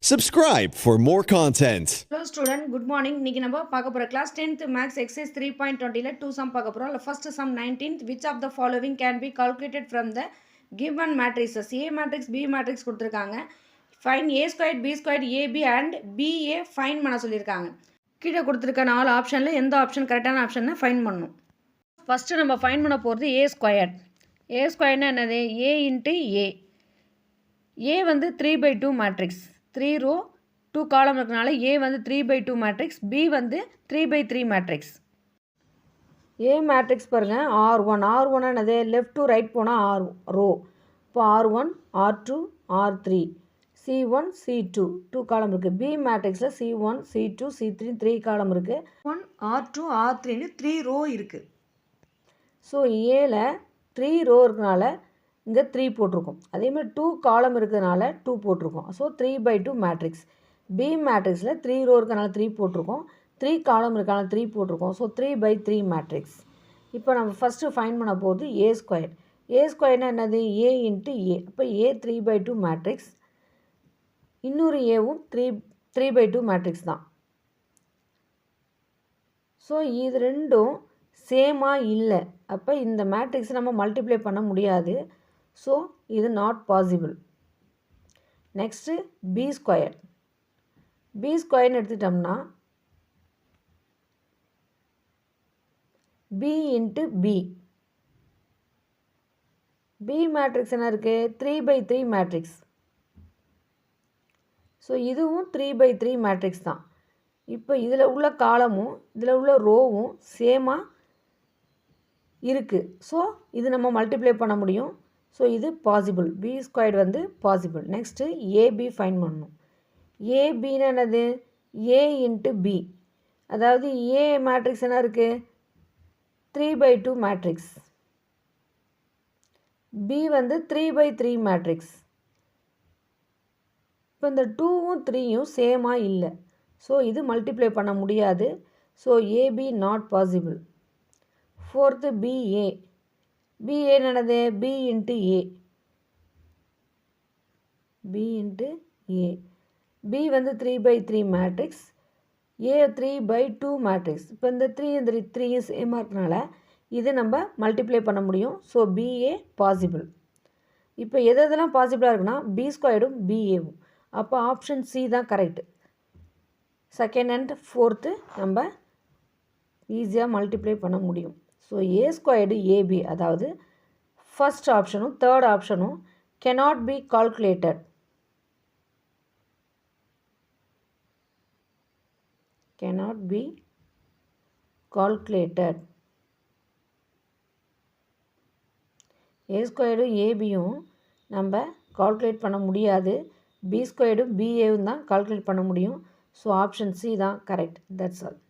Subscribe for more content. Hello student, good morning. இன்னைக்கு நம்ம பார்க்க போற class 10th maths exercise 3.20 ல 2 sum பார்க்க போறோம். First sum 19th, which of the following can be calculated from the given matrices? A matrix, B matrix கொடுத்திருக்காங்க. Find A squared, B squared, AB and BA find பண்ண சொல்லிருக்காங்க. கீழே கொடுத்திருக்க நாலு ஆப்ஷன்ல எந்த ஆப்ஷன் கரெக்டான ஆப்ஷன் ஃபைண்ட் பண்ணனும். ஃபர்ஸ்ட் நம்ம ஃபைண்ட் பண்ண போறது A squared. A squared என்னது? A into A. A வந்து 3/2 matrix. 3 row 2 column இருக்கனால A வந்து 3/2 matrix, B வந்து 3/3 matrix. A matrix பாருங்க R1. R1 என்னது? left to right போனா R row. இப்போ R1, R2, R3, C1, C2 2 column இருக்கு. B matrixல C1, C2, C3 3 column இருக்கு. 1, R2, R3 னு 3 row இருக்கு. ஸோ ஏல 3 row இருக்கனால இங்கே 3 போட்டிருக்கோம். அதேமாதிரி 2 காலம் இருக்கிறதுனால 2 போட்டிருக்கோம். So 3/2 matrix. பி மேட்ரிக்ஸில் 3 ரோ இருக்கிறனால 3 போட்டிருக்கோம். 3 காலம் இருக்கிறனால 3 போட்டிருக்கோம். So 3/3 matrix. இப்போ நம்ம ஃபஸ்ட்டு ஃபைண்ட் பண்ண போகிறது ஏ ஸ்கொயர். ஏ ஸ்கொயர்னா என்னது? ஏ இன்ட்டு ஏ. அப்போ ஏ 3/2 மேட்ரிக்ஸ். இன்னொரு ஏவும் 3/2 மேட்ரிக்ஸ் தான். ஸோ இது ரெண்டும் சேமாக இல்லை. அப்போ இந்த மேட்ரிக்ஸ் நம்ம மல்டிப்ளை பண்ண முடியாது. ஸோ இது not possible. Next B square. B ஸ்கொயர்னு எடுத்துட்டோம்னா B into B. B matrix என்ன இருக்குது? 3/3 மேட்ரிக்ஸ். ஸோ இதுவும் 3/3 மேட்ரிக்ஸ் தான். இப்போ இதில் உள்ள காலமும் இதில் உள்ள ரோவும் சேமாக இருக்குது. ஸோ இது நம்ம மல்டிப்ளை பண்ண முடியும். ஸோ இது பாசிபிள். பி ஸ்கொயர்டு வந்து பாசிபிள். நெக்ஸ்ட்டு ஏபி ஃபைண்ட் பண்ணணும். ஏபின்னு என்னது? A into B. அதாவது ஏ மேட்ரிக்ஸ் என்ன இருக்குது? 3/2 மேட்ரிக்ஸ். பி வந்து 3/3 மேட்ரிக்ஸ். இப்போ இந்த 2வும் 3யும் சேமாக இல்லை. ஸோ இது மல்டிப்ளை பண்ண முடியாது. So AB not possible. Fourth BA. BA என்னது? B into A. B into A. B வந்து 3/3 மேட்ரிக்ஸ். ஏ 3/2 மேட்ரிக்ஸ். இப்போ இந்த 3யும் சேமாக இருக்கனால இது நம்ம மல்டிப்ளை பண்ண முடியும். So BA possible. இப்போ எதெல்லாம் பாசிபிளாக இருக்குன்னா பி ஸ்கொயர்டும் பிஏவும். அப்போ ஆப்ஷன் சி தான் கரெக்டு. செகண்ட் அண்ட் ஃபோர்த்து நம்ம ஈஸியாக மல்டிப்ளை பண்ண முடியும். ஸோ ஏ ஸ்கொயர்டு ஏபி, அதாவது ஃபஸ்ட் ஆப்ஷனும் தேர்ட் ஆப்ஷனும் cannot be calculated. Cannot be calculated. ஏ ஸ்கொயர்டும் ஏபியும் நம்ம கால்குலேட் பண்ண முடியாது. பி ஸ்கொயர்டும் பிஏவும் தான் கால்குலேட் பண்ண முடியும். ஸோ ஆப்ஷன் சி தான் correct. That's all.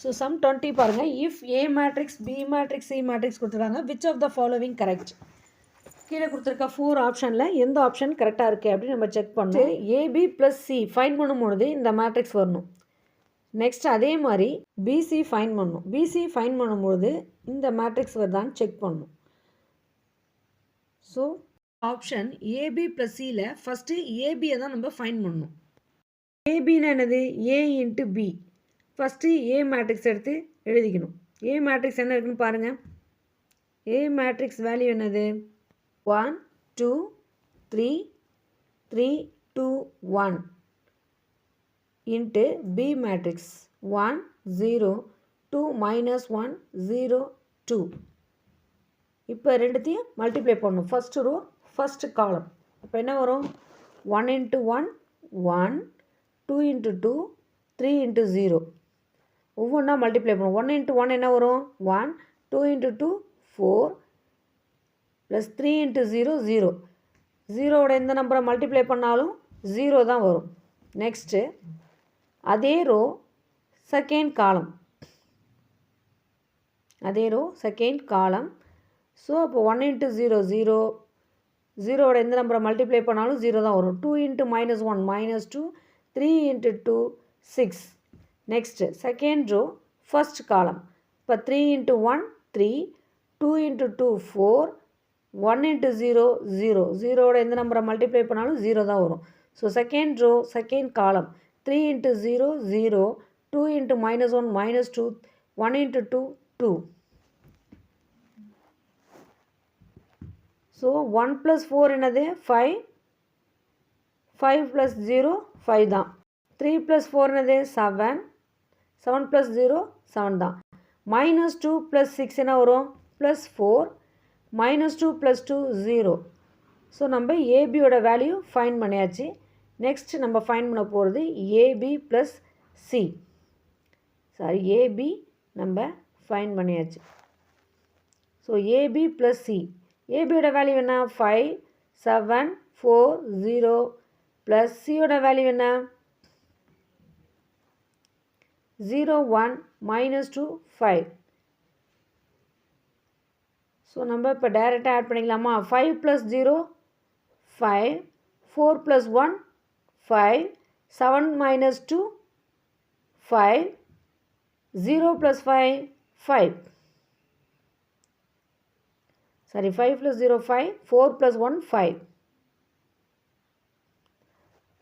So sum 20 பாருங்கள். If A matrix, B matrix, C matrix கொடுத்துருக்காங்க. Which of the following correct? கீழே கொடுத்துருக்க 4 ஆப்ஷனில் எந்த ஆப்ஷன் கரெக்டாக இருக்குது அப்படின்னு நம்ம செக் பண்ணோம். ஏபி ப்ளஸ் சி ஃபைன் பண்ணும்பொழுது இந்த மேட்ரிக்ஸ் வரணும். நெக்ஸ்ட் அதே மாதிரி பிசி ஃபைன் பண்ணணும். பிசி ஃபைன் பண்ணும்பொழுது இந்த மேட்ரிக்ஸ் வருதான்னு செக் பண்ணணும். ஸோ ஆப்ஷன் ஏபி ப்ளஸ் சியில் ஃபஸ்ட்டு ஏபியை தான் நம்ம ஃபைன் பண்ணணும். ஏபின்னு என்னது? A into B. First A matrix எடுத்து எழுதிக்கணும். ஏ மேட்ரிக்ஸ் என்ன இருக்குன்னு பாருங்கள். ஏ மேட்ரிக்ஸ் வேல்யூ என்னது? 1 2 3 3 2 1 இன்ட்டு பி மேட்ரிக்ஸ் 1 0 2 -1 0 2. இப்போ ரெண்டுத்தையும் மல்டிப்ளை பண்ணணும். ஃபஸ்ட்டு ரோ ஃபஸ்ட்டு காலம். இப்போ என்ன வரும்? 1 இன்ட்டு 1 1, 2 இன்ட்டு 2 3 இன்ட்டு 0. ஒவ்வொன்றா மல்டிப்ளை பண்ணுவோம். 1 இன்ட்டு 1 என்ன வரும்? 1, 2 இன்ட்டு 2 4 ப்ளஸ் 3 இன்ட்டு 0 0. 0வோட எந்த நம்பரை மல்டிப்ளை பண்ணாலும் 0 தான் வரும். நெக்ஸ்ட்டு அதே ரோ செகண்ட் காலம். அதே ரோ செகண்ட் காலம். ஸோ அப்போ 1 இன்ட்டு 0 0. 0வோட எந்த நம்பரை மல்டிப்ளை பண்ணாலும் 0 தான் வரும். 2 into -1 -2. 3 into 2 6. Next second row first column. இப்போ 3 இன்ட்டு 1 3, 2 இன்ட்டு 2 4, 1 இன்ட்டு 0 0. 0வோட எந்த நம்பரை மல்டிப்ளை பண்ணாலும் 0 தான் வரும். So second row, second column, 3 into 0, 0, 2 into minus 1, minus 2, 1 into 2, 2. So 1 plus 4 என்னது 5, 5 plus 0, 5 தான். 3 plus 4 என்னது 7, 7 plus 0, 7 தான். Minus 2 plus 6 என்ன வரும் plus 4, minus 2 plus 2, 0. ஸோ நம்ம ஏபியோட வேல்யூ ஃபைண்ட் பண்ணியாச்சு. நெக்ஸ்ட் நம்ம ஃபைண்ட் பண்ண போகிறது AB plus C. Sorry, AB நம்ம ஃபைண்ட் பண்ணியாச்சு. ஸோ ஏபி ப்ளஸ் சி, ஏபியோட வேல்யூ என்ன 5, 7, 4, 0 ப்ளஸ் சியோட வேல்யூ என்ன 0, 1, minus 2, 5. ஸோ நம்ம இப்போ டைரெக்டாக ஆட் பண்ணிக்கலாமா? 5 plus 0, 5, 4 plus 1, 5, 7 minus 2, 5, 0 plus 5, 5. Sorry, 5 plus 0, 5, 4 plus 1, 5.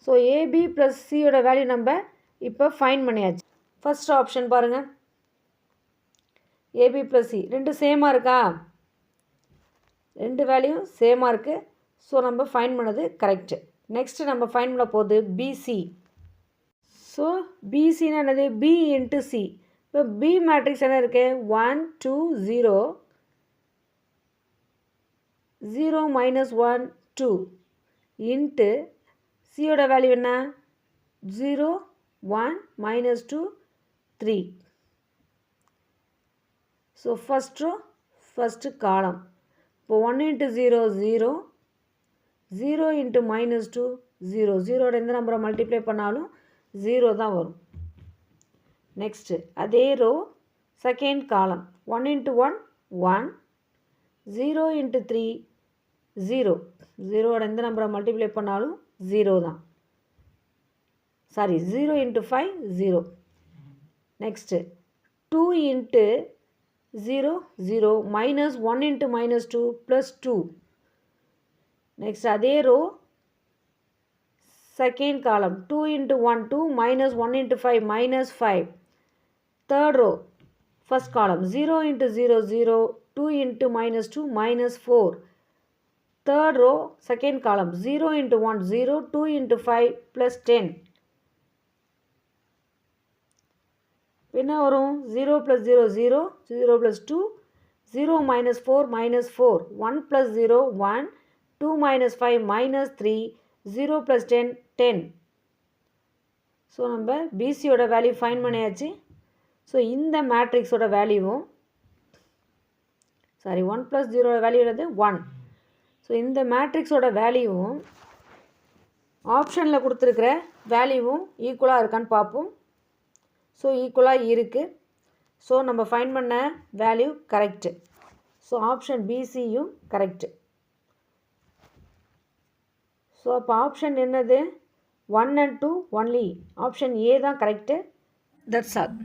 So, AB plus C ஓட வேல்யூ நம்ம இப்போ ஃபைண்ட் பண்ணியாச்சு. ஃபர்ஸ்ட் ஆப்ஷன் பாருங்கள், AB plus C ரெண்டு சேமாக இருக்கா? ரெண்டு வேல்யூ சேமாக இருக்குது. ஸோ நம்ம ஃபைண்ட் பண்ணது கரெக்டு. நெக்ஸ்ட்டு நம்ம ஃபைண்ட் பண்ண போகுது பிசி. ஸோ பிசின்னா என்னது? B into C. இப்போ பி மேட்ரிக்ஸ் என்ன இருக்குது? 1, 2, 0, 0 minus 1, 2 இன்ட்டு சியோட வேல்யூ என்ன 0, 1, minus 2, 3. ஸோ ஃபஸ்ட்டு காலம். இப்போ 1 into 0, 0, 0 into minus 2, 0. 0 எந்த நம்பரை மல்டிப்ளை பண்ணாலும் 0 தான் வரும். நெக்ஸ்ட்டு அதே ரோ செகண்ட் காலம், 1 into 1, 1, 0 into 3, 0. 0 எந்த நம்பரை மல்டிப்ளை பண்ணாலும் 0 தான். Sorry, 0 into 5, 0. Next 2 into 0, 0, minus 1 into minus 2 plus 2. Next அதே ரோ செகண்ட் காலம், 2 into 1, 2, minus 1 into 5, minus 5. Third row first column, 0 into 0, 0, 2 into minus 2, minus 4. Third row second column, 0 into 1, 0, 2 into 5, plus 10. என்ன வரும்? 0 plus 0, 0, 0 plus 2, 0 minus 4, minus 4, 1 plus 0, 1, 2 minus 5, minus 3, 0 plus 10, 10. So நம்ம பிசியோட value find பண்ணியாச்சு. So இந்த மேட்ரிக்ஸோட வேல்யூவும், sorry 1 plus 0 value என்னது 1. So இந்த மேட்ரிக்ஸோட வேல்யூவும் ஆப்ஷனில் கொடுத்துருக்கிற வேல்யூவும் ஈக்குவலாக இருக்கான்னு பார்ப்போம். ஸோ ஈக்குவலாக இருக்குது. ஸோ நம்ம ஃபைண்ட் பண்ண வேல்யூ கரெக்டு. ஸோ ஆப்ஷன் பிசியும் கரெக்டு. ஸோ அப்போ ஆப்ஷன் என்னது? 1 and 2 ஒன்லி. ஆப்ஷன் ஏ தான் கரெக்டு. That's all.